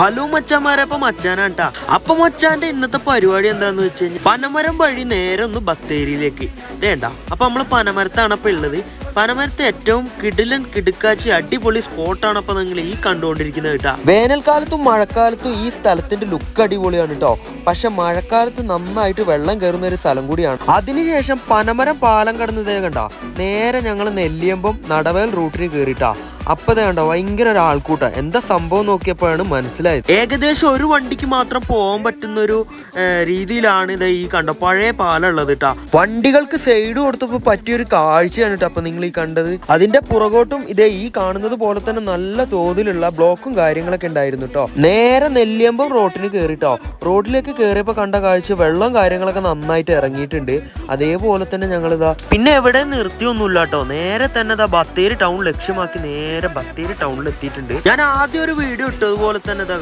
Hello മച്ചാന്മാരെ, അപ്പൊ മച്ചാനാട്ടാ. അപ്പൊ മച്ചാന്റെ ഇന്നത്തെ പരിപാടി എന്താന്ന് വെച്ച് കഴിഞ്ഞാൽ പനമരം വഴി നേരെ ഒന്ന് ബത്തേരിയിലേക്ക് വേണ്ട. അപ്പൊ നമ്മള് പനമരത്താണ് അപ്പൊ ഉള്ളത്. പനമരത്ത് ഏറ്റവും കിടിലൻ കിടുക്കാച്ചി അടിപൊളി സ്പോട്ടാണ് അപ്പൊ നിങ്ങൾ ഈ കണ്ടുകൊണ്ടിരിക്കുന്നത് കേട്ടാ. വേനൽക്കാലത്തും മഴക്കാലത്തും ഈ സ്ഥലത്തിന്റെ ലുക്ക് അടിപൊളിയാണ് കേട്ടോ. പക്ഷെ മഴക്കാലത്ത് നന്നായിട്ട് വെള്ളം കയറുന്ന ഒരു സ്ഥലം കൂടിയാണ്. അതിനുശേഷം പനമരം പാലം കടന്നതേ കണ്ട നേരെ ഞങ്ങൾ നെല്ലിയമ്പം നടവേൽ റൂട്ടിന് കയറിയിട്ടാ. അപ്പതേ കണ്ടോ ഭയങ്കര ഒരു ആൾക്കൂട്ട. എന്താ സംഭവം നോക്കിയപ്പോഴാണ് മനസ്സിലായത്. ഏകദേശം ഒരു വണ്ടിക്ക് മാത്രം പോകാൻ പറ്റുന്ന ഒരു രീതിയിലാണ് ഇത് ഈ കണ്ടോ പഴയ പാലം ഉള്ളത് കേട്ടാ. വണ്ടികൾക്ക് സൈഡ് കൊടുത്തപ്പോ പറ്റിയൊരു കാഴ്ചയാണ് കേട്ടോ അപ്പൊ നിങ്ങൾ ഈ കണ്ടത്. അതിന്റെ പുറകോട്ടും ഇതേ ഈ കാണുന്നത് പോലെ തന്നെ നല്ല തോതിലുള്ള ബ്ലോക്കും കാര്യങ്ങളൊക്കെ ഉണ്ടായിരുന്നു കേട്ടോ. നേരെ നെല്ലിയമ്പം റോഡിന് കയറിട്ടോ. റോഡിലേക്ക് കയറിയപ്പോ കണ്ട കാഴ്ച വെള്ളം കാര്യങ്ങളൊക്കെ നന്നായിട്ട് ഇറങ്ങിയിട്ടുണ്ട്. അതേപോലെ തന്നെ ഞങ്ങളിതാ പിന്നെ എവിടെ നിർത്തിയൊന്നുമില്ല കേട്ടോ. നേരെ തന്നെ ഇതാ ബത്തേരി ടൗൺ ലക്ഷ്യമാക്കി നേരെ ബത്തേരി ടൗണിൽ എത്തിയിട്ടുണ്ട്. ഞാൻ ആദ്യം ഒരു വീഡിയോ ഇട്ടതുപോലെ തന്നെ ഇതാ